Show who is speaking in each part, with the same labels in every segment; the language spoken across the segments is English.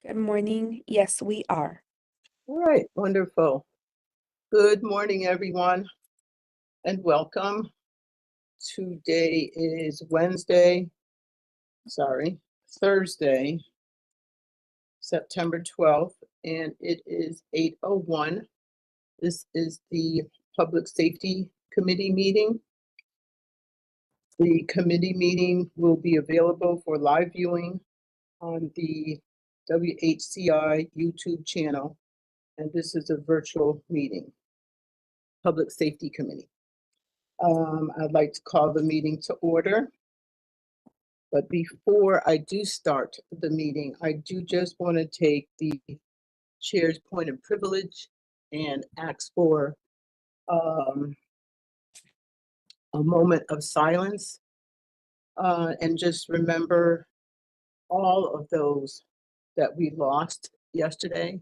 Speaker 1: Good morning. Yes, we are.
Speaker 2: All right, wonderful. Good morning, everyone, and welcome. Today is Thursday, September 12th, and it is 8:01. This is the Public Safety Committee meeting. The committee meeting will be available for live viewing on the WHCI YouTube channel, and this is a virtual meeting. Public Safety Committee. I'd like to call the meeting to order. But before I do start the meeting, I do just want to take the chair's point of privilege and ask for a moment of silence and just remember all of those that we lost yesterday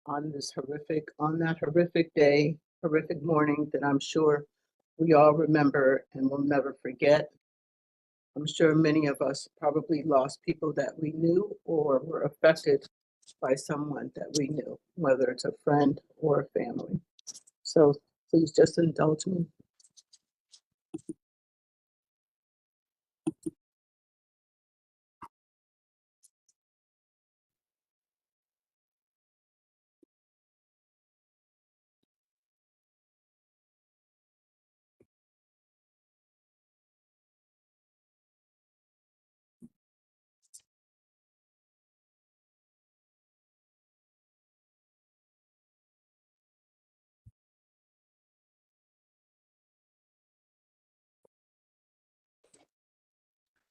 Speaker 2: on that horrific day, horrific morning that I'm sure we all remember and will never forget. I'm sure many of us probably lost people that we knew or were affected by someone that we knew, whether it's a friend or a family. So please just indulge me.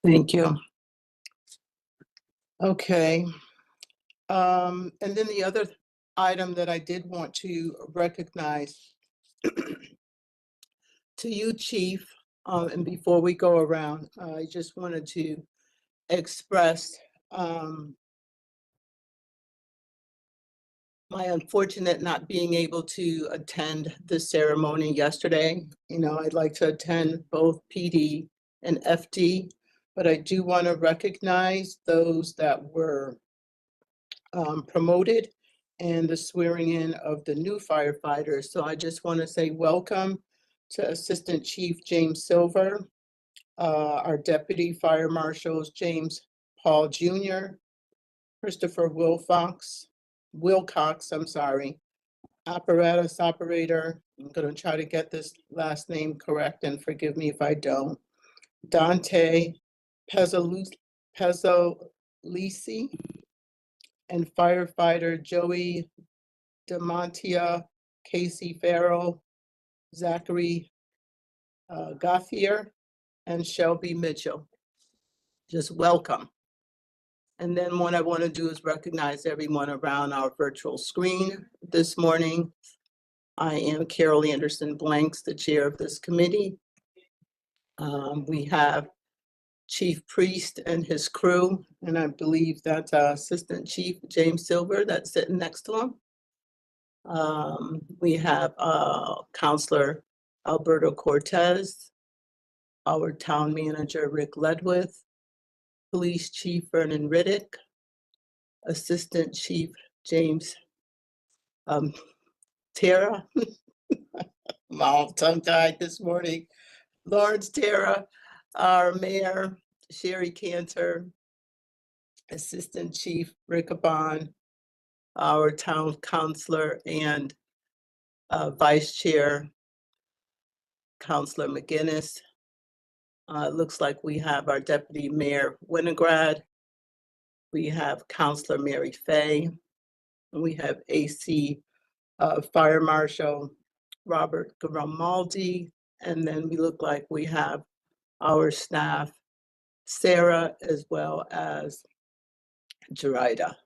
Speaker 2: Thank you. Okay. And then the other item that I did want to recognize to you, Chief, and before we go around, I just wanted to express my unfortunate not being able to attend the ceremony yesterday. You know, I'd like to attend both PD and FD, but I do want to recognize those that were promoted and the swearing in of the new firefighters. So I just want to say welcome to Assistant Chief James Silver, our Deputy Fire Marshals James Paul Jr., Christopher Wilcox, Apparatus Operator, I'm going to try to get this last name correct and forgive me if I don't, Dante Pezzolisi, and firefighter Joey DeMontia, Casey Farrell, Zachary Gothier, and Shelby Mitchell. Just welcome. And then what I want to do is recognize everyone around our virtual screen this morning. I am Carol Anderson Blanks, the chair of this committee. We have Chief Priest and his crew, and I believe that's Assistant Chief James Silver that's sitting next to him. We have Counselor Alberto Cortez, our Town Manager Rick Ledwith, Police Chief Vernon Riddick, Assistant Chief James Terra, I'm all tongue-tied this morning, Lawrence Terra, our Mayor Sherry Cantor, Assistant Chief Rick Abon, our Town Councilor and Vice Chair Councilor McGinnis. It looks like we have our Deputy Mayor Winograd. We have Councilor Mary Fay. And we have AC Fire Marshal Robert Grimaldi. And then we look like we have our staff, Sarah, as well as Jerida.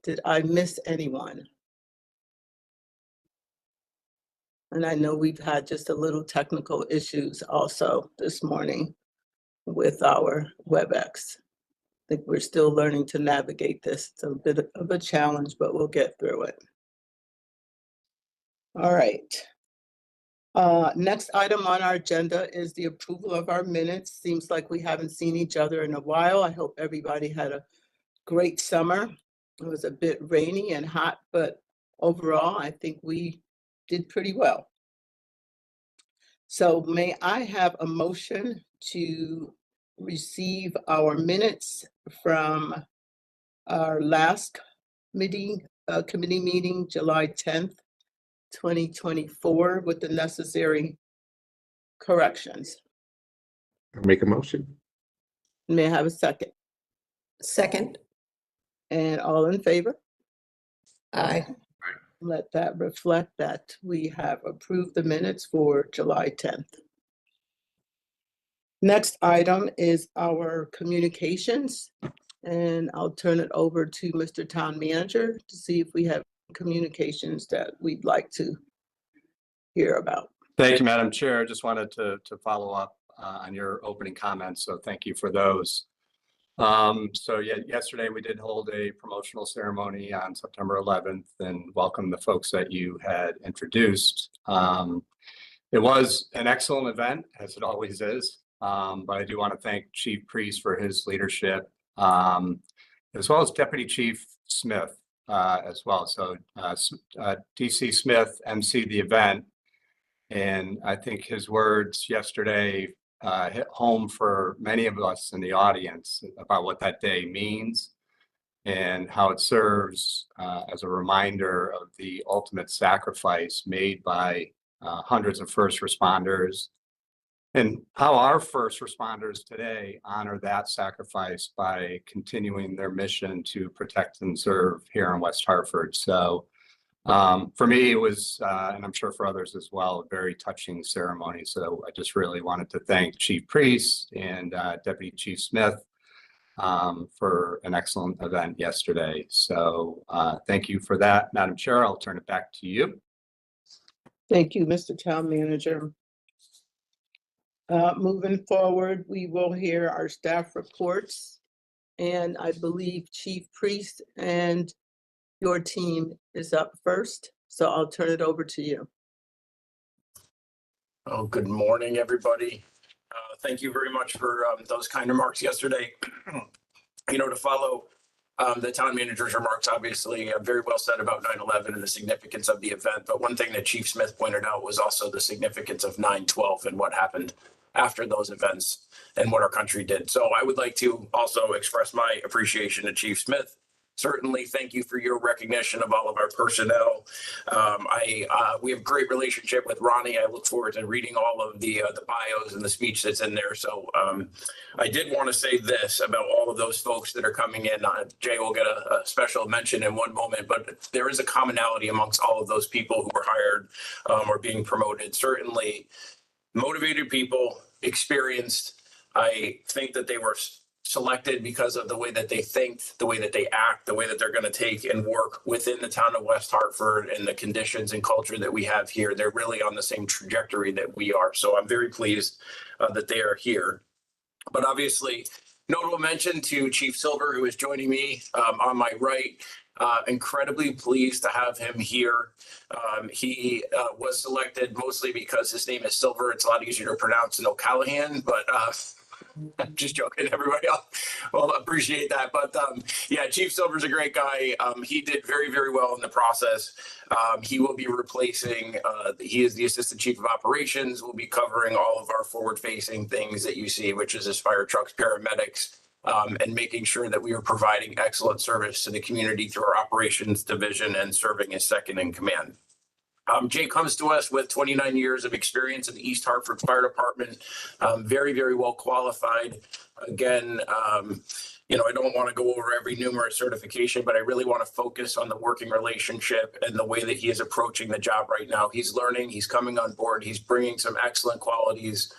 Speaker 2: Did I miss anyone? And I know we've had just a little technical issues also this morning with our WebEx. I think we're still learning to navigate this. It's a bit of a challenge, but we'll get through it. All right. Next item on our agenda is the approval of our minutes. Seems like we haven't seen each other in a while. I hope everybody had a great summer It was a bit rainy and hot, but overall, I think we did pretty well. So may I have a motion to receive our minutes from our last committee meeting, July 10th, 2024, with the necessary corrections?
Speaker 3: I'll make a motion.
Speaker 2: May I have a second?
Speaker 4: Second.
Speaker 2: And all in favor?
Speaker 4: Aye.
Speaker 2: Let that reflect that we have approved the minutes for July 10th. Next item is our communications, and I'll turn it over to Mr. Town Manager to see if we have communications that we'd like to hear about.
Speaker 5: Thank you, Madam Chair. Just wanted to follow up on your opening comments, so thank you for those. Yesterday we did hold a promotional ceremony on September 11th and welcome the folks that you had introduced. It was an excellent event, as it always is, but I do want to thank Chief Priest for his leadership, as well as Deputy Chief Smith as well. So DC Smith emceed the event, and I think his words yesterday hit home for many of us in the audience about what that day means and how it serves as a reminder of the ultimate sacrifice made by hundreds of first responders, and how our first responders today honor that sacrifice by continuing their mission to protect and serve here in West Hartford. So for me, it was, and I'm sure for others as well, a very touching ceremony. So I just really wanted to thank Chief Priest and Deputy Chief Smith for an excellent event yesterday. So thank you for that, Madam Chair. I'll turn it back to you.
Speaker 2: Thank you, Mr. Town Manager. Moving forward, we will hear our staff reports, and I believe Chief Priest and your team is up first, so I'll turn it over to you.
Speaker 6: Oh, good morning, everybody. Thank you very much for those kind remarks yesterday. To follow the town manager's remarks, obviously very well said about 9/11 and the significance of the event. But one thing that Chief Smith pointed out was also the significance of 9/12 and what happened after those events and what our country did. So I would like to also express my appreciation to Chief Smith. Certainly, thank you for your recognition of all of our personnel. We have a great relationship with Ronnie. I look forward to reading all of the bios and the speech that's in there. So I did want to say this about all of those folks that are coming in. Jay will get a special mention in one moment, but there is a commonality amongst all of those people who were hired or being promoted. Certainly, motivated people, experienced. I think that they were selected because of the way that they think, the way that they act, the way that they're going to take and work within the town of West Hartford and the conditions and culture that we have here. They're really on the same trajectory that we are. So I'm very pleased that they are here. But obviously, notable mention to Chief Silver, who is joining me on my right. Incredibly pleased to have him here. He was selected mostly because his name is Silver. It's a lot easier to pronounce than O'Callahan, but I'm just joking. Everybody else will appreciate that. But yeah, Chief Silver's a great guy. He did very, very well in the process. He will be replacing, he is the Assistant Chief of Operations, will be covering all of our forward-facing things that you see, which is his fire trucks, paramedics, and making sure that we are providing excellent service to the community through our operations division and serving as second in command. Jay comes to us with 29 years of experience in the East Hartford Fire Department, very, very well qualified. Again, I don't want to go over every numerous certification, but I really want to focus on the working relationship and the way that he is approaching the job right now. He's learning, he's coming on board, he's bringing some excellent qualities.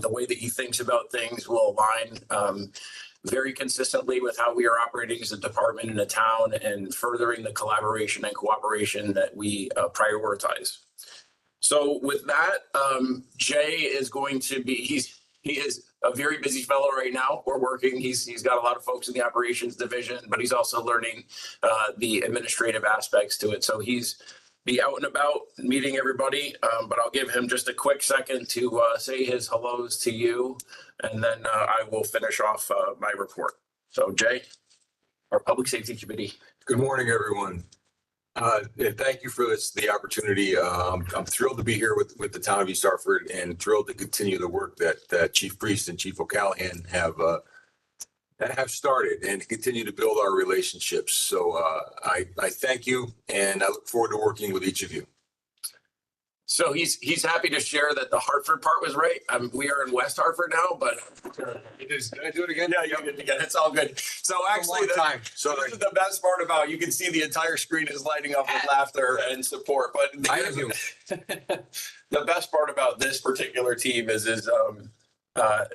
Speaker 6: The way that he thinks about things will align very consistently with how we are operating as a department in a town and furthering the collaboration and cooperation that we prioritize. So with that, Jay is going to be, he is a very busy fellow right now. We're working, he's got a lot of folks in the operations division, but he's also learning the administrative aspects to it. So he's be out and about meeting everybody, but I'll give him just a quick second to say his hellos to you, and then I will finish off my report. So Jay. our Public Safety Committee.
Speaker 7: Good morning, everyone. And thank you for the opportunity. I'm thrilled to be here with the town of East Hartford and thrilled to continue the work that Chief Priest and Chief O'Callahan have started and continue to build our relationships. So I thank you and I look forward to working with each of you.
Speaker 6: So he's happy to share that the Hartford part was right. We are in West Hartford now, but
Speaker 7: Did I do it again?
Speaker 6: yeah, you're good again. It's all good. So actually, this is the best part about you can see the entire screen is lighting up with laughter and support. But
Speaker 7: I have you.
Speaker 6: The best part about this particular team is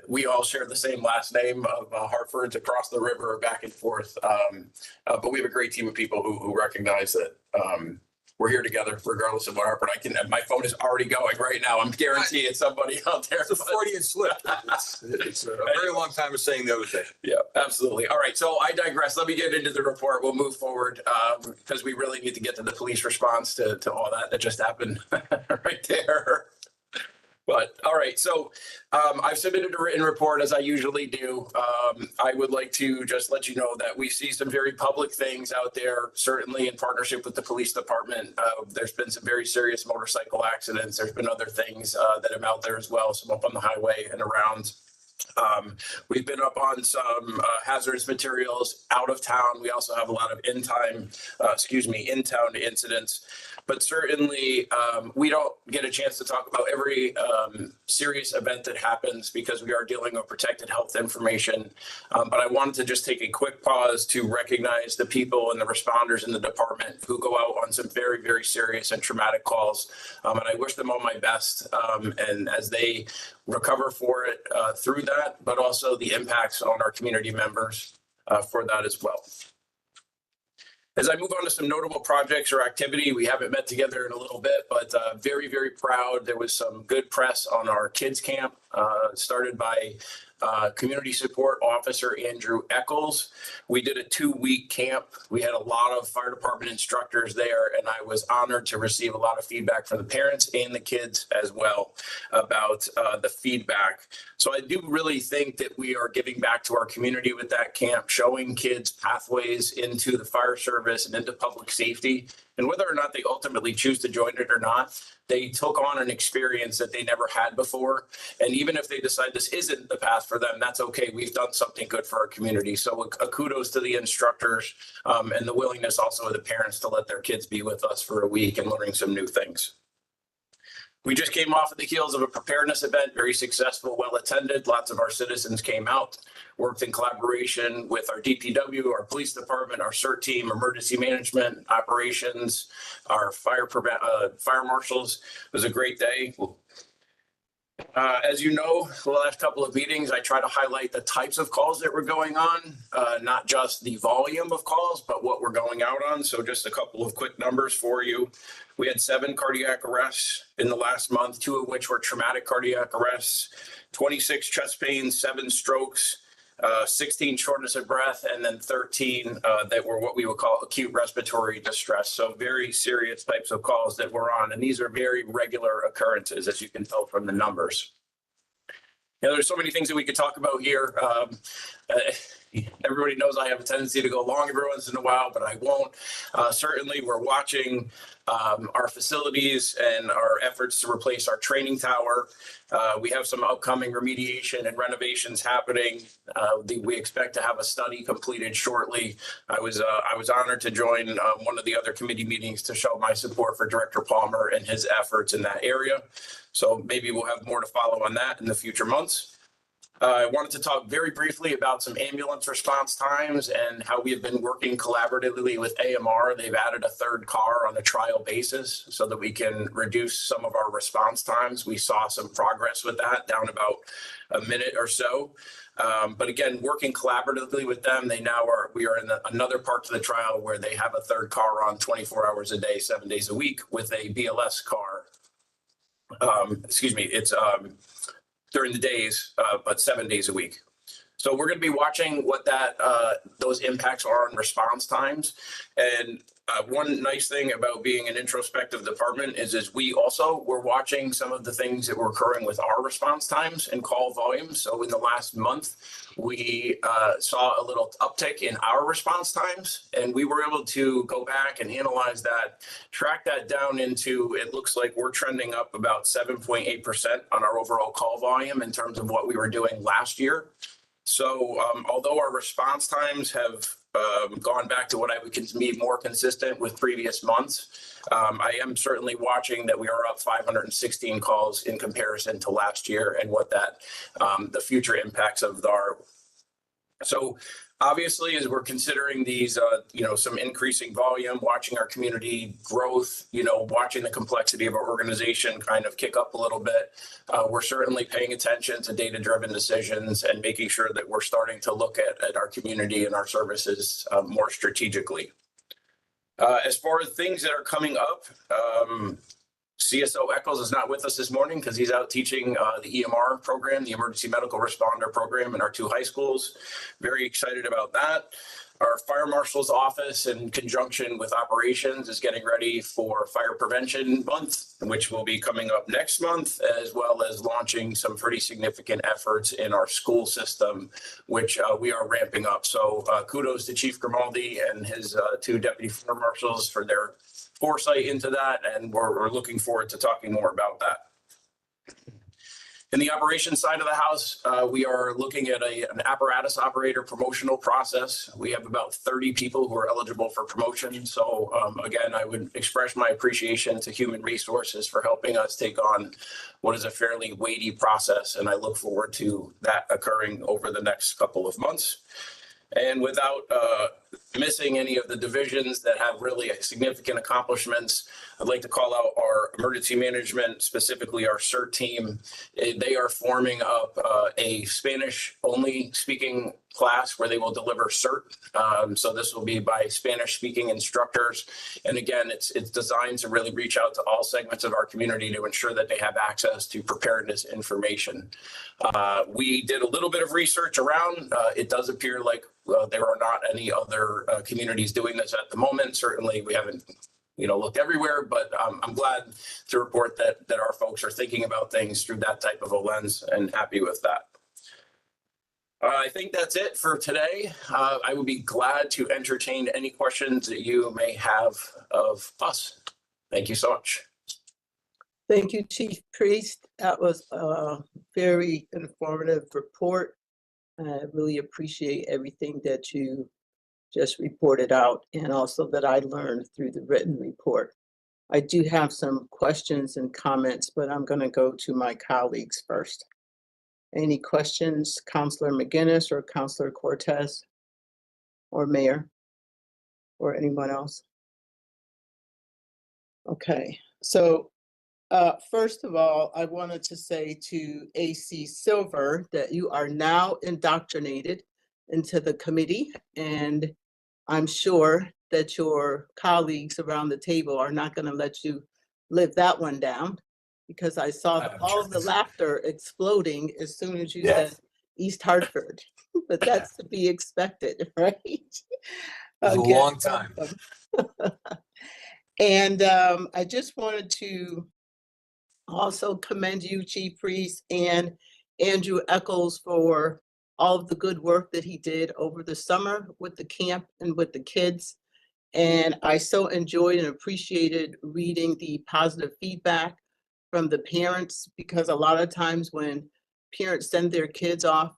Speaker 6: we all share the same last name of Hartford's across the river, back and forth. But we have a great team of people who recognize that we're here together, regardless of what Hartford. My phone is already going right now. I'm guaranteeing it's somebody out there.
Speaker 7: It's a Freudian slip. It's a very long time of saying the other day.
Speaker 6: Yeah, absolutely. All right, so I digress. Let me get into the report. We'll move forward because we really need to get to the police response to all that just happened right there. But all right, so I've submitted a written report as I usually do. I would like to just let you know that we see some very public things out there, certainly in partnership with the police department. There's been some very serious motorcycle accidents. There's been other things that have out there as well, some up on the highway and around. We've been up on some hazardous materials out of town. We also have a lot of in-town incidents. But certainly, we don't get a chance to talk about every serious event that happens because we are dealing with protected health information. But I wanted to just take a quick pause to recognize the people and the responders in the department who go out on some very, very serious and traumatic calls. And I wish them all my best. And as they recover for it through that, but also the impacts on our community members for that as well. As I move on to some notable projects or activity, we haven't met together in a little bit, but very, very proud. There was some good press on our kids camp started by Community Support Officer Andrew Eccles. We did a 2-week camp. We had a lot of fire department instructors there, and I was honored to receive a lot of feedback from the parents and the kids as well about the feedback. So I do really think that we are giving back to our community with that camp, showing kids pathways into the fire service and into public safety. And whether or not they ultimately choose to join it or not, they took on an experience that they never had before. And even if they decide this isn't the path for them, that's okay. We've done something good for our community. So a kudos to the instructors and the willingness also of the parents to let their kids be with us for a week and learning some new things. We just came off of the heels of a preparedness event, very successful, well attended. Lots of our citizens came out, worked in collaboration with our DPW, our police department, our CERT team, emergency management operations, our fire marshals. It was a great day. As you know, the last couple of meetings, I try to highlight the types of calls that were going on, not just the volume of calls, but what we're going out on. So just a couple of quick numbers for you. We had 7 cardiac arrests in the last month, 2 of which were traumatic cardiac arrests, 26 chest pains, 7 strokes, 16 shortness of breath, and then 13 that were what we would call acute respiratory distress. So very serious types of calls that we're on. And these are very regular occurrences, as you can tell from the numbers. You know, there's so many things that we could talk about here. Everybody knows I have a tendency to go long every once in a while, but I won't. Certainly, we're watching our facilities and our efforts to replace our training tower. We have some upcoming remediation and renovations happening. We expect to have a study completed shortly. I was honored to join one of the other committee meetings to show my support for Director Palmer and his efforts in that area. So maybe we'll have more to follow on that in the future months. I wanted to talk very briefly about some ambulance response times and how we have been working collaboratively with AMR. They've added a 3rd car on a trial basis so that we can reduce some of our response times. We saw some progress with that, down about a minute or so. But again, working collaboratively with them, we are in another part of the trial where they have a 3rd car on 24 hours a day, 7 days a week with a BLS car. It's during the days, but 7 days a week. So we're going to be watching what those impacts are on response times. And one nice thing about being an introspective department is we also were watching some of the things that were occurring with our response times and call volumes. So in the last month, we saw a little uptick in our response times, and we were able to go back and analyze that, track that down into, it looks like we're trending up about 7.8% on our overall call volume in terms of what we were doing last year. So although our response times have gone back to what I would consider be more consistent with previous months, I am certainly watching that we are up 516 calls in comparison to last year and what that the future impacts of our. So obviously, as we're considering these, some increasing volume, watching our community growth, watching the complexity of our organization kind of kick up a little bit, we're certainly paying attention to data-driven decisions and making sure that we're starting to look at our community and our services more strategically. As far as things that are coming up, CSO Eccles is not with us this morning because he's out teaching the EMR program, the Emergency Medical Responder program in our 2 high schools. Very excited about that. Our fire marshal's office, in conjunction with operations, is getting ready for Fire Prevention Month, which will be coming up next month, as well as launching some pretty significant efforts in our school system, which we are ramping up. So kudos to Chief Grimaldi and his 2 deputy fire marshals for their foresight into that, and we're looking forward to talking more about that. In the operations side of the house, we are looking at an apparatus operator promotional process. We have about 30 people who are eligible for promotion. So again, I would express my appreciation to Human Resources for helping us take on what is a fairly weighty process, and I look forward to that occurring over the next couple of months. And without missing any of the divisions that have really significant accomplishments, I'd like to call out our emergency management, specifically our CERT team. They are forming up a Spanish-only speaking class where they will deliver CERT. So this will be by Spanish-speaking instructors. And again, it's designed to really reach out to all segments of our community to ensure that they have access to preparedness information. We did a little bit of research around. It does appear like there are not any other communities doing this at the moment. Certainly, we haven't looked everywhere, but I'm glad to report that our folks are thinking about things through that type of a lens, and happy with that. I think that's it for today. I would be glad to entertain any questions that you may have of us. Thank you so much.
Speaker 2: Thank you, Chief Priest. That was a very informative report. I really appreciate everything that you just reported out, and also that I learned through the written report. I do have some questions and comments, but I'm going to go to my colleagues first. Any questions, Councilor McGinnis or Councilor Cortez or Mayor or anyone else? Okay, so first of all, I wanted to say to AC Silver that you are now indoctrinated into the committee, and I'm sure that your colleagues around the table are not going to let you live that one down, because I saw all of the laughter exploding as soon as you said East Hartford, but that's to be expected, right?
Speaker 7: It was a long time.
Speaker 2: And I just wanted to also commend you, Chief Priest, and Andrew Eccles for all of the good work that he did over the summer with the camp and with the kids. And I so enjoyed and appreciated reading the positive feedback from the parents, because a lot of times when parents send their kids off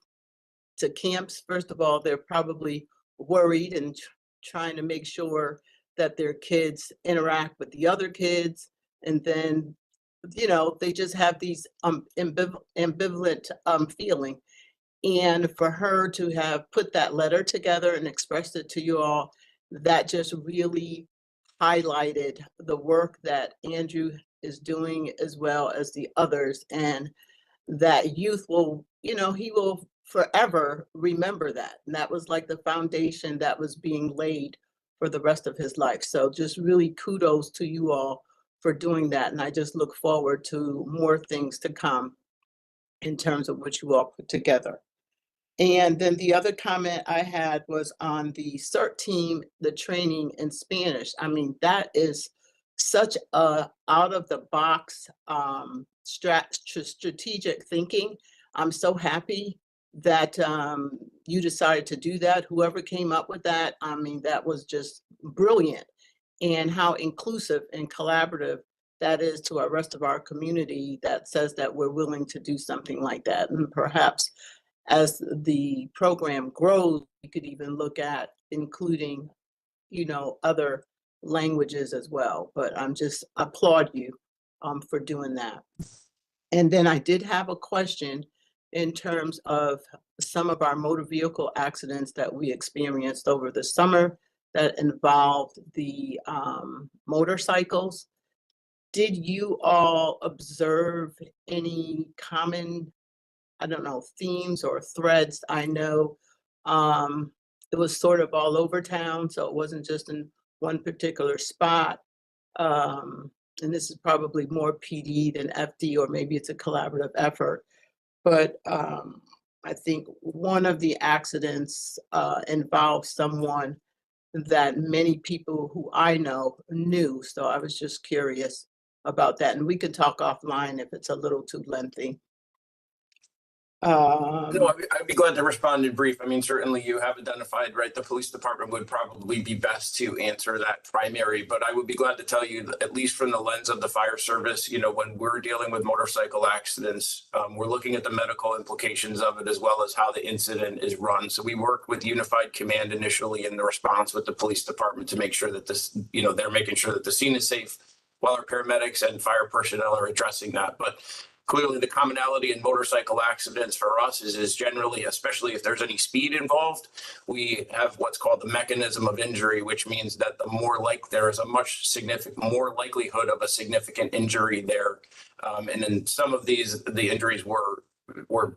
Speaker 2: to camps, first of all, they're probably worried and trying to make sure that their kids interact with the other kids. And then, they just have these ambivalent feeling. And for her to have put that letter together and expressed it to you all, that just really highlighted the work that Andrew is doing, as well as the others, and that youth will, he will forever remember that. And that was like the foundation that was being laid for the rest of his life. So just really kudos to you all for doing that. And I just look forward to more things to come in terms of what you all put together. And then the other comment I had was on the CERT team, the training in Spanish. I mean, that is such a out of the box strategic thinking. I'm so happy that you decided to do that. Whoever came up with that, I mean, that was just brilliant. And how inclusive and collaborative that is to our rest of our community, that says that we're willing to do something like that. And perhaps as the program grows, we could even look at including, other languages as well. But I'm just applaud you for doing that. And then I did have a question in terms of some of our motor vehicle accidents that we experienced over the summer that involved the motorcycles. Did you all observe any common, I don't know, themes or threads? I know it was sort of all over town, so it wasn't just in one particular spot. And this is probably more PD than FD, or maybe it's a collaborative effort. But I think one of the accidents involved someone that many people who I know knew. So I was just curious about that. And we can talk offline if it's a little too lengthy.
Speaker 6: No, I'd be glad to respond in brief. I mean, certainly you have identified, right, the police department would probably be best to answer that primary, but I would be glad to tell you that at least from the lens of the fire service, when we're dealing with motorcycle accidents, we're looking at the medical implications of it as well as how the incident is run. So we work with Unified Command initially in the response with the police department to make sure that this, they're making sure that the scene is safe while our paramedics and fire personnel are addressing that. But clearly, the commonality in motorcycle accidents for us is generally, especially if there's any speed involved, we have what's called the mechanism of injury, which means that there is a much more likelihood of a significant injury there. And then some of the injuries were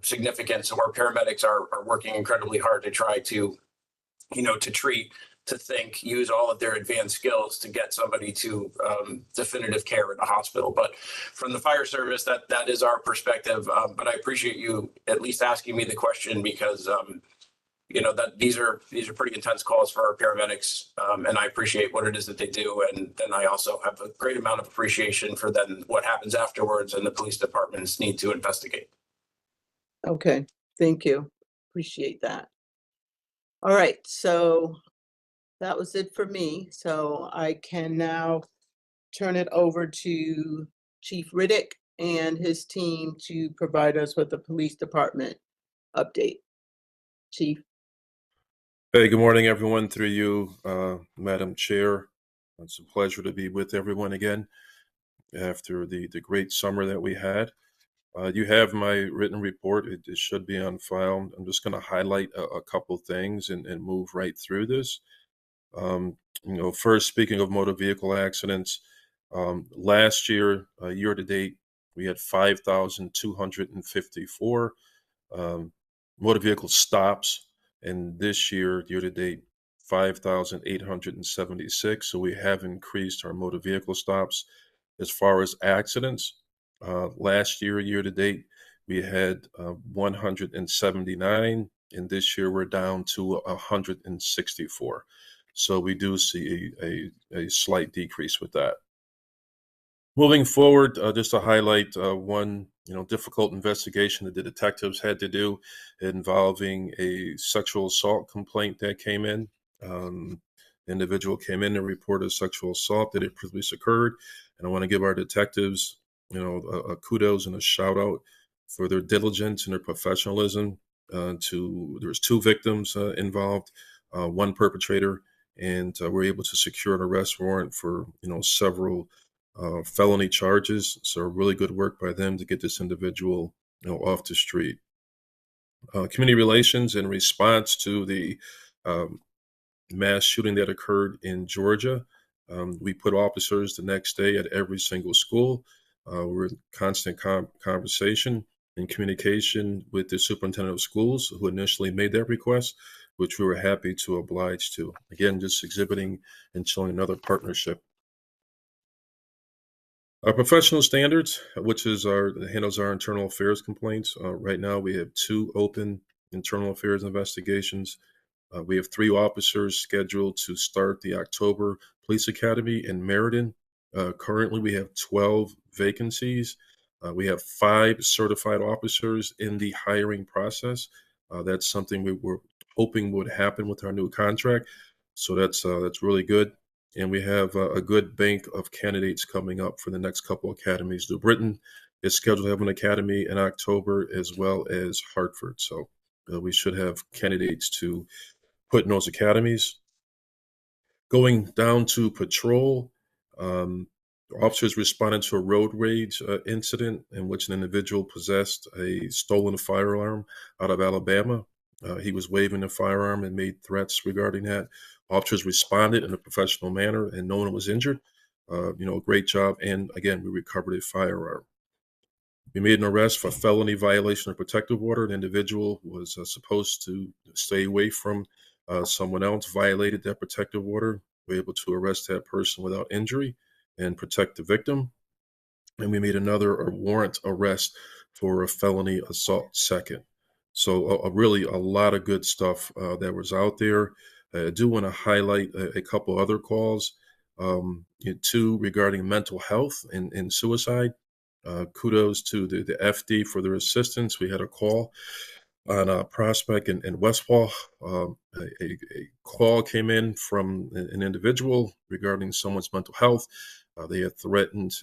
Speaker 6: significant. So our paramedics are working incredibly hard to try to, to treat, to think, use all of their advanced skills to get somebody to definitive care in the hospital. But from the fire service, that is our perspective. But I appreciate you at least asking me the question because, that these are pretty intense calls for our paramedics. And I appreciate what it is that they do. And then I also have a great amount of appreciation for then what happens afterwards and the police departments need to investigate.
Speaker 2: Okay, thank you. Appreciate that. All right, so that was it for me. So I can now turn it over to Chief Riddick and his team to provide us with the police department update. Chief.
Speaker 8: Hey, good morning, everyone. Through you, Madam Chair. It's a pleasure to be with everyone again after the great summer that we had. You have my written report. It should be on file. I'm just going to highlight a couple things and move right through this. First, speaking of motor vehicle accidents, last year, year to date, we had 5,254 motor vehicle stops, and this year to date, 5,876. So we have increased our motor vehicle stops. As far as accidents, last year to date, we had 179, and this year we're down to 164. So we do see a slight decrease with that. Moving forward, just to highlight one difficult investigation that the detectives had to do involving a sexual assault complaint that came in. Individual came in and reported sexual assault that had previously occurred, and I want to give our detectives a kudos and a shout out for their diligence and their professionalism. There's 2 victims involved, one perpetrator, and we're able to secure an arrest warrant for several felony charges. So really good work by them to get this individual off the street. Community relations in response to the mass shooting that occurred in Georgia. We put officers the next day at every single school. We're in constant conversation and communication with the superintendent of schools who initially made that request, which we were happy to oblige to. Again, just exhibiting and showing another partnership. Our professional standards, which is handles our internal affairs complaints. Right now, we have 2 open internal affairs investigations. We have 3 officers scheduled to start the October Police Academy in Meriden. Currently, we have 12 vacancies. We have 5 certified officers in the hiring process. That's something we were hoping would happen with our new contract. So that's really good. And we have a good bank of candidates coming up for the next couple academies. New Britain is scheduled to have an academy in October, as well as Hartford. So we should have candidates to put in those academies. Going down to patrol, officers responded to a road rage incident in which an individual possessed a stolen firearm out of Alabama. He was waving a firearm and made threats regarding that. Officers responded in a professional manner, and no one was injured. Great job. And again, we recovered a firearm. We made an arrest for felony violation of protective order. An individual was supposed to stay away from someone else, violated that protective order. We were able to arrest that person without injury and protect the victim. And we made another warrant arrest for a felony assault second. So really a lot of good stuff that was out there. I do want to highlight a couple other calls, 2 regarding mental health and suicide. Kudos to the FD for their assistance. We had a call on a prospect in Westfall. A call came in from an individual regarding someone's mental health. They had threatened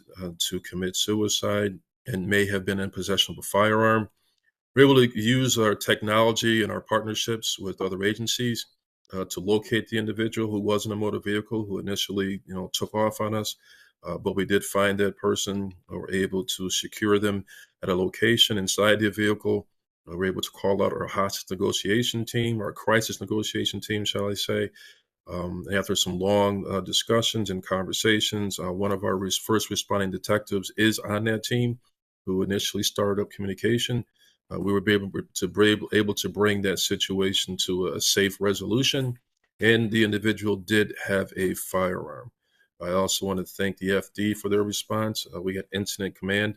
Speaker 8: to commit suicide and may have been in possession of a firearm. We're able to use our technology and our partnerships with other agencies to locate the individual who was in a motor vehicle who initially, took off on us. But we did find that person, were able to secure them at a location inside the vehicle. We were able to call out our hostage negotiation team, our crisis negotiation team, shall I say. After some long discussions and conversations, one of our first responding detectives is on that team who initially started up communication. We were able to bring that situation to a safe resolution, and the individual did have a firearm. I also want to thank the FD for their response. We had incident command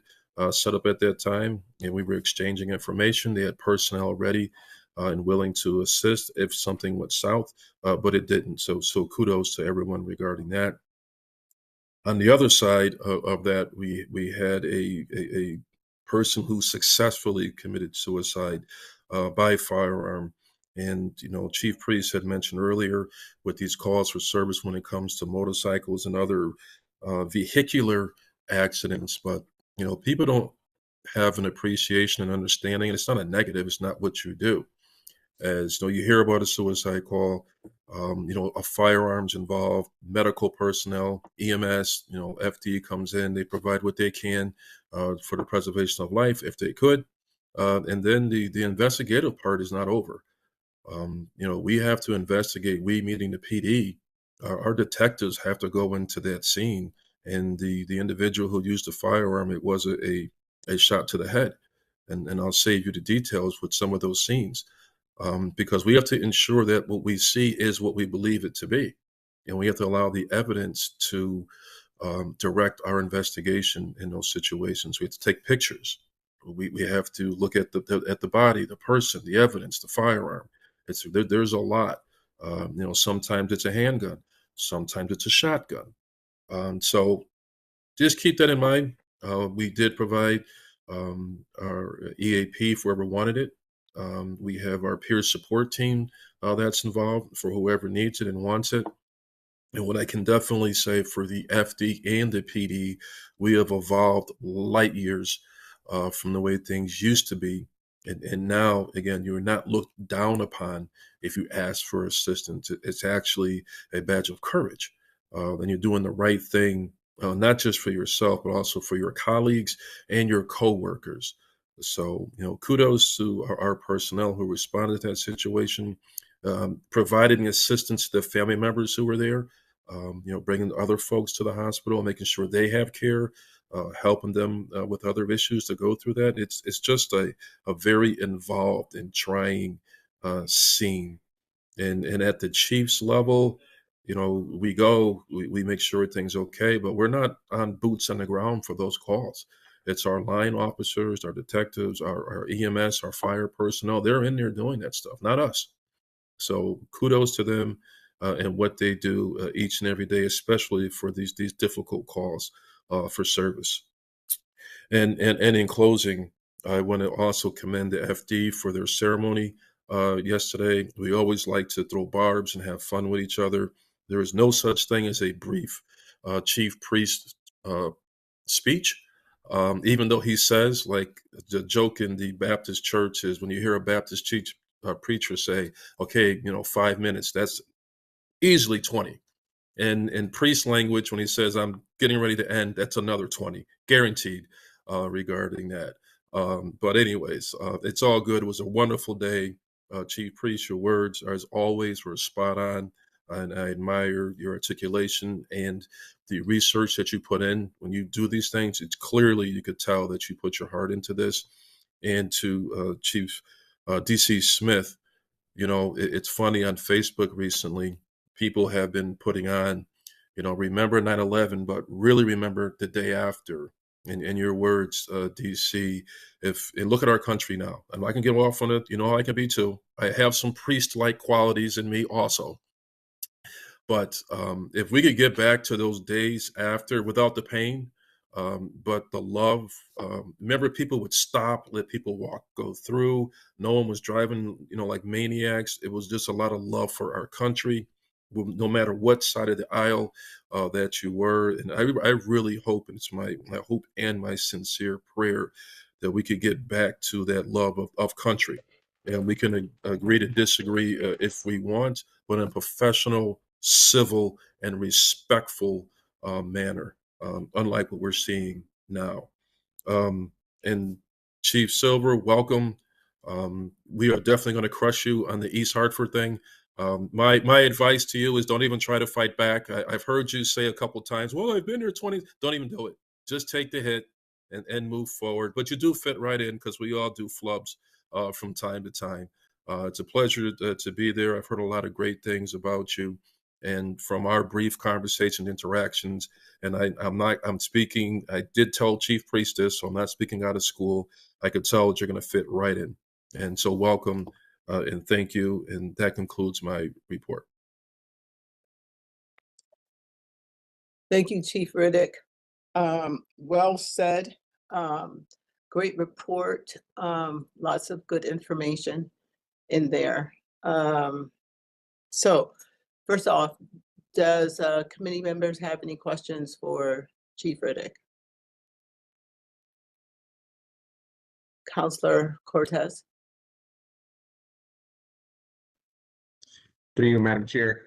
Speaker 8: set up at that time, and we were exchanging information. They had personnel ready and willing to assist if something went south, but it didn't. So kudos to everyone regarding that. On the other side of that, we had a person who successfully committed suicide by firearm. And, Chief Priest had mentioned earlier with these calls for service when it comes to motorcycles and other vehicular accidents. But, people don't have an appreciation and understanding. And it's not a negative. It's not what you do. As you hear about a suicide call, a firearms involved, medical personnel, EMS, FD comes in, they provide what they can for the preservation of life if they could. And then the investigative part is not over. We have to investigate, we meaning the PD, our detectives have to go into that scene. And the individual who used the firearm, it was a shot to the head. And I'll save you the details with some of those scenes. Because we have to ensure that what we see is what we believe it to be. And we have to allow the evidence to direct our investigation in those situations. We have to take pictures. We have to look at the body, the person, the evidence, the firearm. There's a lot. Sometimes it's a handgun. Sometimes it's a shotgun. So just keep that in mind. We did provide our EAP for whoever wanted it. We have our peer support team that's involved for whoever needs it and wants it. And what I can definitely say for the FD and the PD, we have evolved light years from the way things used to be. And now, again, you're not looked down upon if you ask for assistance. It's actually a badge of courage. And you're doing the right thing, not just for yourself, but also for your colleagues and your coworkers. So, kudos to our personnel who responded to that situation, providing assistance to the family members who were there, bringing other folks to the hospital, making sure they have care, helping them with other issues to go through that. It's just a very involved and trying scene. And at the chief's level, we make sure everything's okay, but we're not on boots on the ground for those calls. It's our line officers, our detectives, our EMS, our fire personnel. They're in there doing that stuff, not us. So kudos to them and what they do each and every day, especially for these difficult calls for service. And in closing, I want to also commend the FD for their ceremony yesterday. We always like to throw barbs and have fun with each other. There is no such thing as a brief chief priest speech. Even though he says, like the joke in the Baptist church is when you hear a Baptist preacher say, okay, 5 minutes, that's easily 20. And in priest language, when he says, I'm getting ready to end, that's another 20, guaranteed regarding that. But anyways, it's all good. It was a wonderful day. Chief Priest, your words, as always, were spot on. And I admire your articulation and the research that you put in. When you do these things, it's clearly, you could tell that you put your heart into this. And to Chief DC Smith, it's funny on Facebook recently, people have been putting on, remember 9/11, but really remember the day after. In your words, DC, and look at our country now. And I can get off on it, I can be too. I have some priest-like qualities in me also. But if we could get back to those days after without the pain, but the love, remember people would stop, let people go through. No one was driving, like maniacs. It was just a lot of love for our country, no matter what side of the aisle that you were. And I really hope, and it's my hope and my sincere prayer that we could get back to that love of country. And we can agree to disagree if we want, but in a professional, civil, and respectful manner, unlike what we're seeing now. And Chief Silver, welcome. We are definitely going to crush you on the East Hartford thing. My advice to you is don't even try to fight back. I've heard you say a couple times, well, I've been here 20. Don't even do it. Just take the hit and move forward. But you do fit right in because we all do flubs from time to time. It's a pleasure to be there. I've heard a lot of great things about you. And from our brief conversation interactions, and I'm speaking, I did tell Chief Priest this, so I'm not speaking out of school. I could tell that you're going to fit right in. And so welcome and thank you. And that concludes my report.
Speaker 2: Thank you, Chief Riddick. Well said. Great report. Lots of good information in there. So first off, does committee members have any questions for Chief Riddick? Counselor Cortez?
Speaker 3: Good evening, Madam Chair.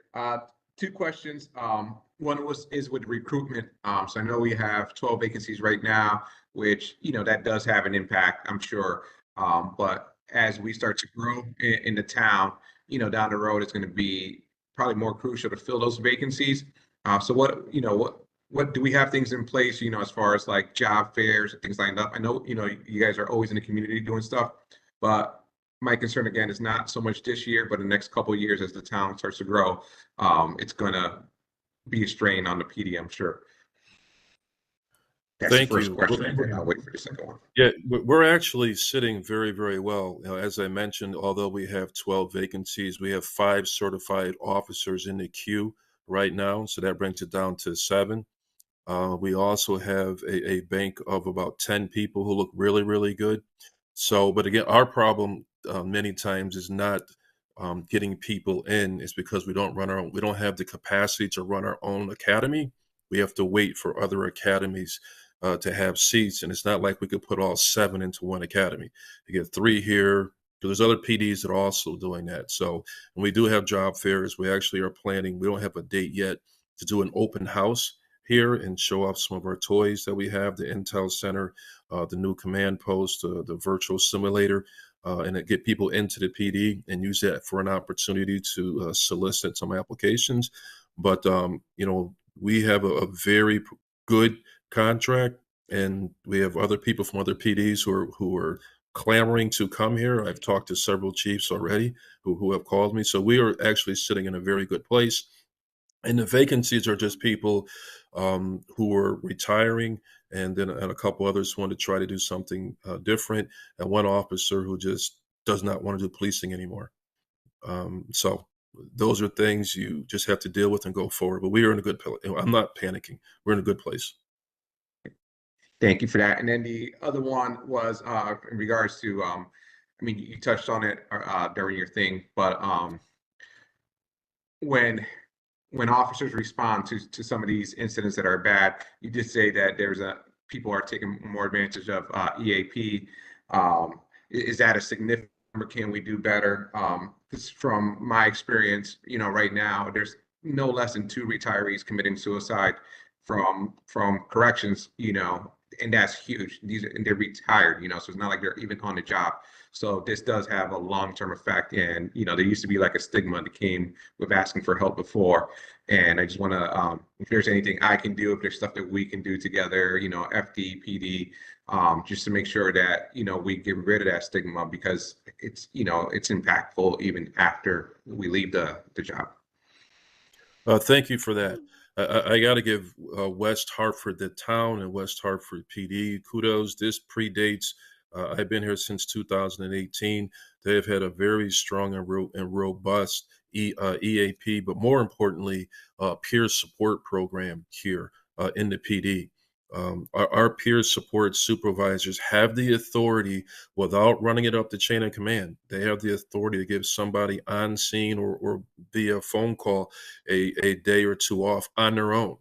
Speaker 3: Two questions. One is with recruitment. So I know we have 12 vacancies right now, which, that does have an impact, I'm sure. But as we start to grow in the town, down the road, it's going to be probably more crucial to fill those vacancies. So what do we have things in place, as far as like job fairs and things lined up? I know, you guys are always in the community doing stuff, but my concern again is not so much this year, but the next couple of years as the town starts to grow, it's gonna be a strain on the PD, I'm sure. That's
Speaker 8: Thank
Speaker 3: the first
Speaker 8: you.
Speaker 3: question. I'll wait for the second one.
Speaker 8: Yeah, we're actually sitting very, very well. As I mentioned, although we have 12 vacancies, we have 5 certified officers in the queue right now. So that brings it down to 7. We also have a bank of about 10 people who look really, really good. So, but again, our problem many times is not getting people in. It's because we don't have the capacity to run our own academy. We have to wait for other academies to have seats. And it's not like we could put all 7 into one academy. You get 3 here. There's other PDs that are also doing that. So when we do have job fairs, we actually are planning, we don't have a date yet, to do an open house here and show off some of our toys that we have, the Intel Center, the new command post, the virtual simulator, and get people into the PD and use that for an opportunity to solicit some applications. But, we have a very good contract, and we have other people from other PDs who are clamoring to come here. I've talked to several chiefs already who have called me. So we are actually sitting in a very good place. And the vacancies are just people who are retiring and then and a couple others wanted to try to do something different, and one officer who just does not want to do policing anymore. So those are things you just have to deal with and go forward. But we are in a good place. I'm not panicking. We're in a good place.
Speaker 3: Thank you for that. And then the other one was in regards to, I mean, you touched on it during your thing, but when officers respond to some of these incidents that are bad, you did say that people are taking more advantage of EAP. Is that a significant number? Can we do better? Because from my experience, right now there's no less than 2 retirees committing suicide from corrections, and that's huge. And they're retired, so it's not like they're even on the job. So this does have a long-term effect. And, there used to be like a stigma that came with asking for help before. And I just want to, if there's anything I can do, if there's stuff that we can do together, FD, PD, just to make sure that, we get rid of that stigma, because it's, it's impactful even after we leave the job.
Speaker 8: Thank you for that. I got to give West Hartford, the town, and West Hartford PD kudos. This predates. I've been here since 2018. They have had a very strong and robust EAP, but more importantly, peer support program here in the PD. Our peer support supervisors have the authority, without running it up the chain of command, they have the authority to give somebody on scene or via phone call a day or two off on their own.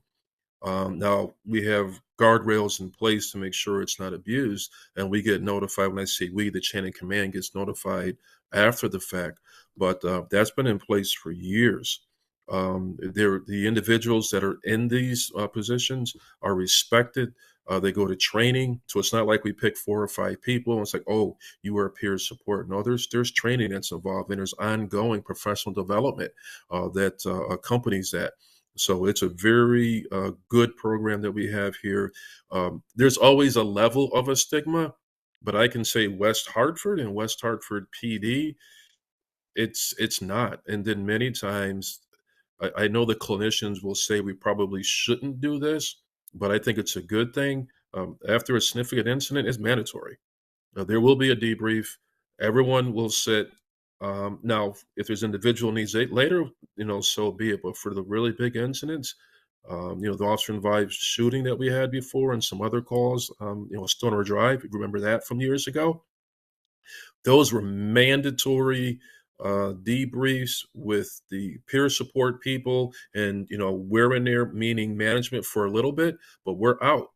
Speaker 8: Now, we have guardrails in place to make sure it's not abused, and we get notified. When I say we, the chain of command gets notified after the fact, but that's been in place for years. The individuals that are in these positions are respected. They go to training, so it's not like we pick 4 or 5 people and it's like, oh, you are peer support. No, there's training that's involved, and there's ongoing professional development that accompanies that. So it's a very good program that we have here. There's always a level of a stigma, but I can say West Hartford and West Hartford PD, it's not. And then many times, I know the clinicians will say we probably shouldn't do this, but I think it's a good thing. After a significant incident, it's mandatory. There will be a debrief. Everyone will sit. Now, if there's individual needs later, so be it. But for the really big incidents, the officer-involved shooting that we had before and some other calls, Stoner Drive, you remember that from years ago? Those were mandatory debriefs with the peer support people, and we're in there, meaning management, for a little bit, but we're out.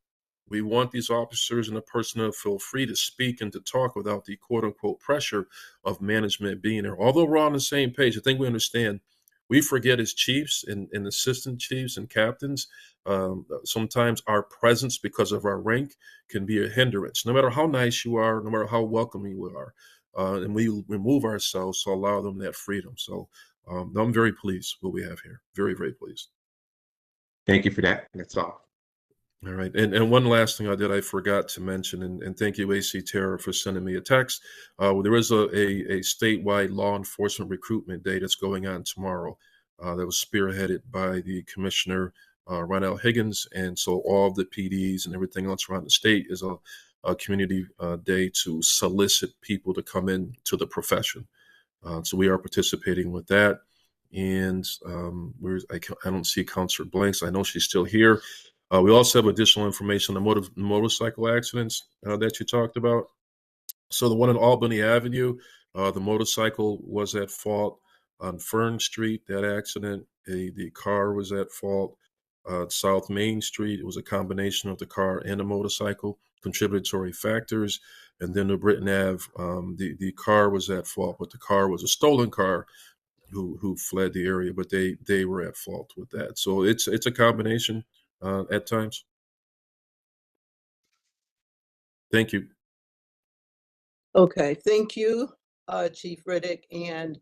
Speaker 8: We want these officers and the personnel to feel free to speak and to talk without the quote unquote pressure of management being there. Although we're on the same page, I think we understand. We forget as chiefs and assistant chiefs and captains, sometimes our presence, because of our rank, can be a hindrance. No matter how nice you are, no matter how welcoming we are, and we remove ourselves to allow them that freedom. So I'm very pleased with what we have here. Very, very pleased.
Speaker 3: Thank you for that. That's all.
Speaker 8: All right. And one last thing I forgot to mention, and thank you, AC Terra, for sending me a text. There is a statewide law enforcement recruitment day that's going on tomorrow that was spearheaded by the Commissioner, Ronell Higgins. And so all of the PDs and everything else around the state is a community day to solicit people to come in to the profession. So we are participating with that. And I don't see Counselor Blanks. I know she's still here. We also have additional information on the motorcycle accidents that you talked about. So the one on Albany Avenue, the motorcycle was at fault. On Fern Street, that accident, the car was at fault. South Main Street, it was a combination of the car and the motorcycle, contributory factors. And then the Britton Ave, the car was at fault, but the car was a stolen car who fled the area, but they were at fault with that. So it's a combination at times. Thank you.
Speaker 2: Okay, thank you, Chief Riddick, and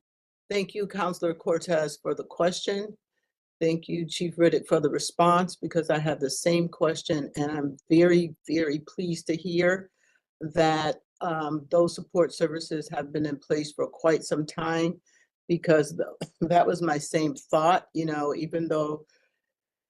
Speaker 2: thank you, Counselor Cortez, for the question. Thank you, Chief Riddick, for the response, because I have the same question, and I'm very, very pleased to hear that those support services have been in place for quite some time, because that was my same thought, even though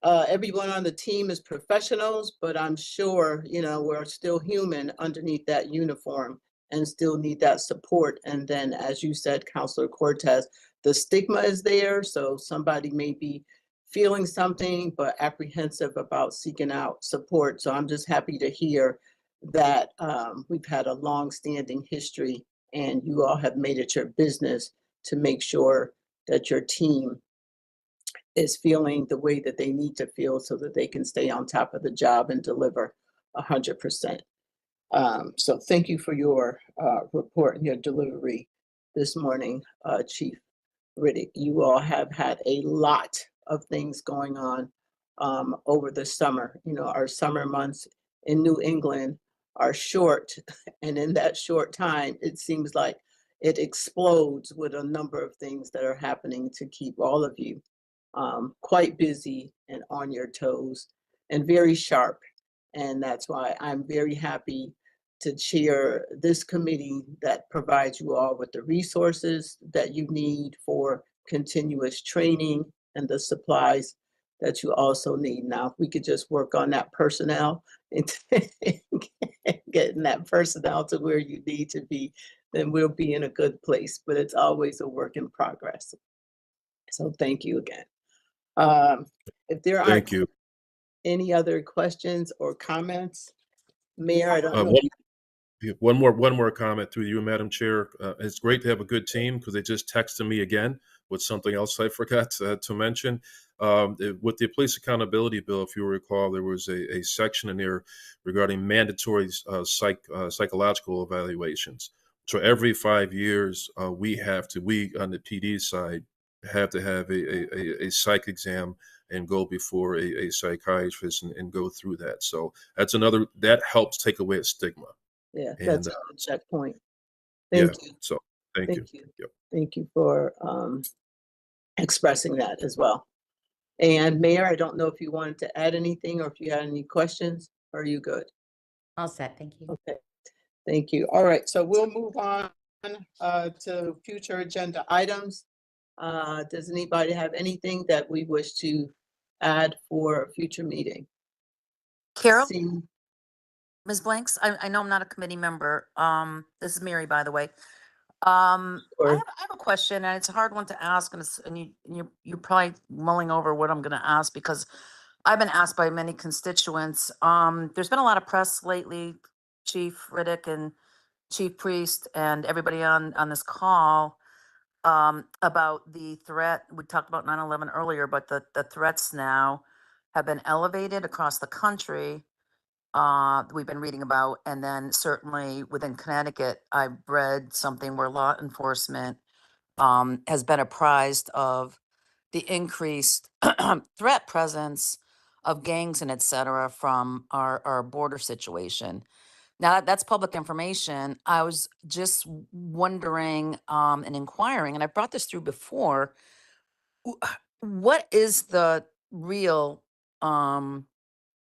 Speaker 2: everyone on the team is professionals, but I'm sure, we're still human underneath that uniform and still need that support. And then, as you said, Counselor Cortez, the stigma is there. So somebody may be feeling something, but apprehensive about seeking out support. So I'm just happy to hear that we've had a long-standing history and you all have made it your business to make sure that your team is feeling the way that they need to feel so that they can stay on top of the job and deliver 100%. So thank you for your report and your delivery this morning, Chief Riddick. You all have had a lot of things going on over the summer. Our summer months in New England are short, and in that short time, it seems like it explodes with a number of things that are happening to keep all of you quite busy and on your toes and very sharp. And that's why I'm very happy to chair this committee that provides you all with the resources that you need for continuous training and the supplies that you also need. Now, if we could just work on that personnel and getting that personnel to where you need to be, then we'll be in a good place. But it's always a work in progress. So thank you again. If there aren't
Speaker 8: Thank you.
Speaker 2: any other questions or comments, Mayor, I don't know.
Speaker 8: One more comment through you, Madam Chair. It's great to have a good team because they just texted me again with something else I forgot to mention. With the Police Accountability Bill, if you recall, there was a section in there regarding mandatory psychological evaluations. So every 5 years, we on the PD side have to have a psych exam and go before a psychiatrist and go through that. So that helps take away a stigma.
Speaker 2: Yeah, that's a
Speaker 8: And
Speaker 2: good checkpoint. Thank you.
Speaker 8: So thank you. Yep.
Speaker 2: Thank you for expressing that as well. And Mayor, I don't know if you wanted to add anything or if you had any questions. Are you good?
Speaker 9: All set, thank you.
Speaker 2: Okay, thank you. All right, so we'll move on to future agenda items. Does anybody have anything that we wish to add for a future meeting?
Speaker 10: Carol,
Speaker 2: Seeing-
Speaker 10: Ms. Blanks, I know I'm not a committee member. This is Mary, by the way.
Speaker 2: Sure.
Speaker 10: I have a question, and it's a hard one to ask, and you're probably mulling over what I'm going to ask because I've been asked by many constituents. There's been a lot of press lately, Chief Riddick and Chief Priest and everybody on this call about the threat. We talked about 9/11 earlier, but the threats now have been elevated across the country. We've been reading about, and then certainly within Connecticut, I've read something where law enforcement has been apprised of the increased threat presence of gangs and et cetera from our border situation. Now that's public information. I was just wondering and inquiring, and I brought this through before. What is the real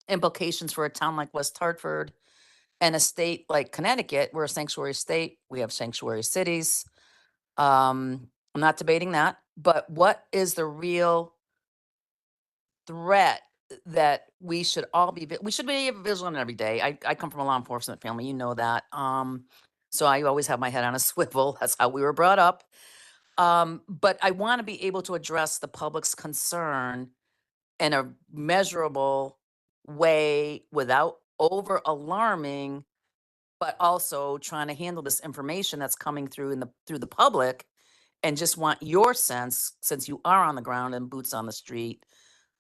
Speaker 10: implications for a town like West Hartford and a state like Connecticut? We're a sanctuary state. We have sanctuary cities. I'm not debating that, but what is the real threat that we should all we should be vigilant every day? I come from a law enforcement family, you know that. So I always have my head on a swivel. That's how we were brought up. But I want to be able to address the public's concern in a measurable way without over alarming, but also trying to handle this information that's coming through through the public, and just want your sense, since you are on the ground and boots on the street,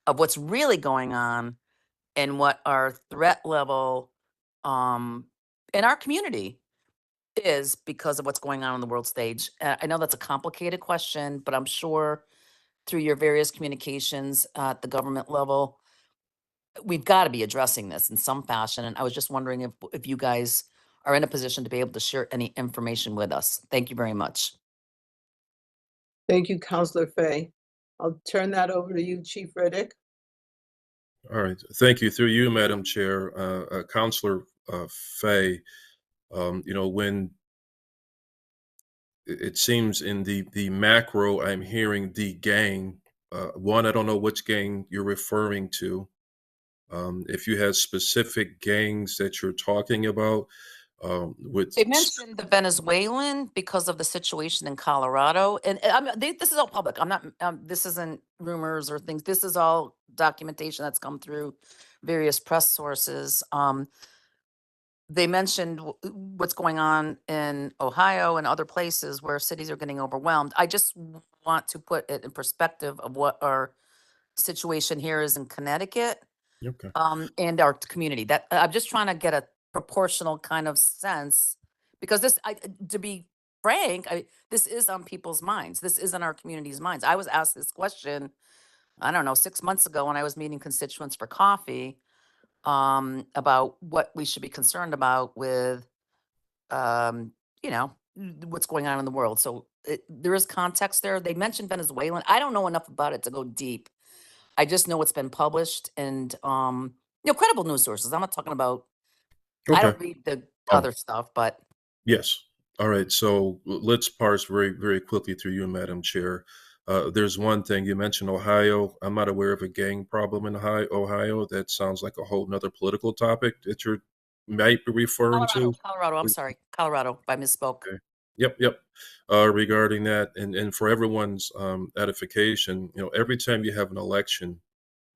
Speaker 10: of what's really going on and what our threat level in our community is because of what's going on the world stage. I know that's a complicated question, but I'm sure through your various communications at the government level, we've got to be addressing this in some fashion. And I was just wondering if you guys are in a position to be able to share any information with us. Thank you very much.
Speaker 2: Thank you, Councilor Fay. I'll turn that over to you, Chief Riddick.
Speaker 8: All right. Thank you. Through you, Madam Chair, Councilor Fay, when it seems in the macro, I'm hearing the gang One, I don't know which gang you're referring to. If you have specific gangs that you're talking about, with
Speaker 10: They mentioned the Venezuelan because of the situation in Colorado, and this is all public. I'm not. This isn't rumors or things. This is all documentation that's come through various press sources. They mentioned what's going on in Ohio and other places where cities are getting overwhelmed. I just want to put it in perspective of what our situation here is in Connecticut,
Speaker 8: okay.
Speaker 10: and our community. That I'm just trying to get a proportional kind of sense, because to be frank, this is on people's minds. This is on our community's minds. I was asked this question, I don't know, 6 months ago when I was meeting constituents for coffee, about what we should be concerned about with, um, what's going on in the world. So there is context there. They mentioned Venezuelan. I don't know enough about it to go deep. I just know it's been published and, credible news sources. I'm not talking about, I
Speaker 8: Okay.
Speaker 10: don't read the other stuff, but
Speaker 8: Yes. All right. So let's parse very, very quickly through you, Madam Chair. There's one thing you mentioned, Ohio. I'm not aware of a gang problem in Ohio. That sounds like a whole nother political topic that you might be referring to.
Speaker 10: Colorado, I'm sorry, Colorado, I misspoke.
Speaker 8: Okay. Yep. Regarding that, and for everyone's edification, every time you have an election,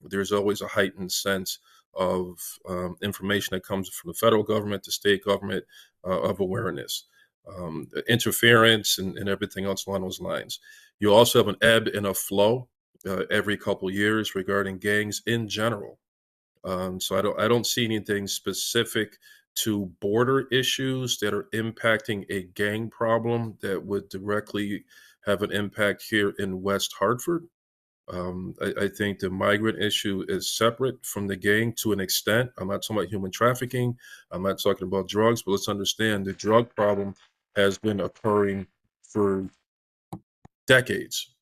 Speaker 8: there's always a heightened sense of information that comes from the federal government, the state government, of awareness, interference, and everything else along those lines. You also have an ebb and a flow every couple years regarding gangs in general. So I don't see anything specific to border issues that are impacting a gang problem that would directly have an impact here in West Hartford. I think the migrant issue is separate from the gang to an extent. I'm not talking about human trafficking. I'm not talking about drugs, but let's understand the drug problem has been occurring for decades,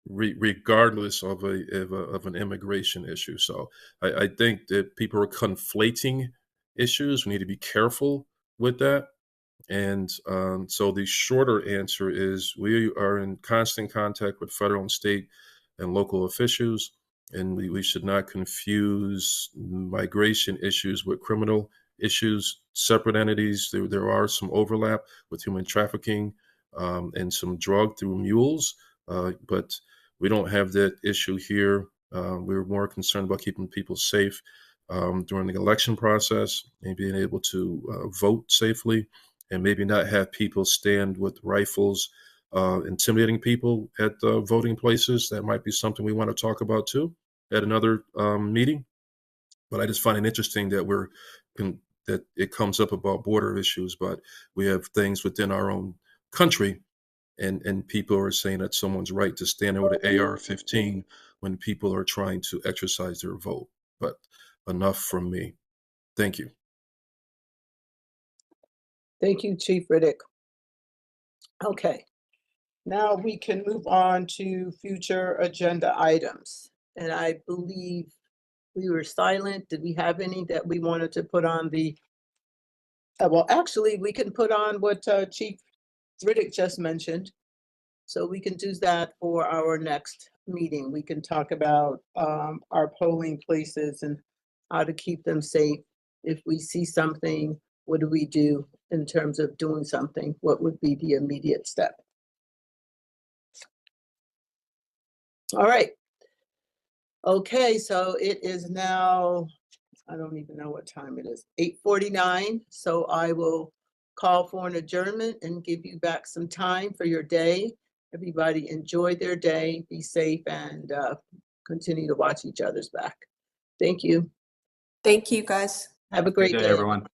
Speaker 8: regardless of an immigration issue. So I think that people are conflating issues. We need to be careful with that. And so the shorter answer is we are in constant contact with federal and state and local officials, and we should not confuse migration issues with criminal issues, separate entities. There are some overlap with human trafficking and some drug through mules, but we don't have that issue here. We're more concerned about keeping people safe during the election process and being able to vote safely, and maybe not have people stand with rifles intimidating people at voting places. That might be something we want to talk about too at another meeting. But I just find it interesting that that it comes up about border issues, but we have things within our own country, and people are saying that someone's right to stand there with an AR-15 when people are trying to exercise their vote. But enough from me. Thank you.
Speaker 2: Thank you, Chief Riddick. Okay, now we can move on to future agenda items. And I believe we were silent. Did we have any that we wanted to put on the? Well, actually, we can put on what Chief Riddick just mentioned. So we can do that for our next meeting. We can talk about our polling places and how to keep them safe. If we see something, what do we do in terms of doing something? What would be the immediate step? All right. Okay, so it is now, I don't even know what time it is, 8:49. So I will call for an adjournment and give you back some time for your day. Everybody enjoy their day, be safe, and continue to watch each other's back. Thank you.
Speaker 4: Thank you, guys.
Speaker 2: Have a great
Speaker 5: Good
Speaker 2: day.
Speaker 5: day, everyone.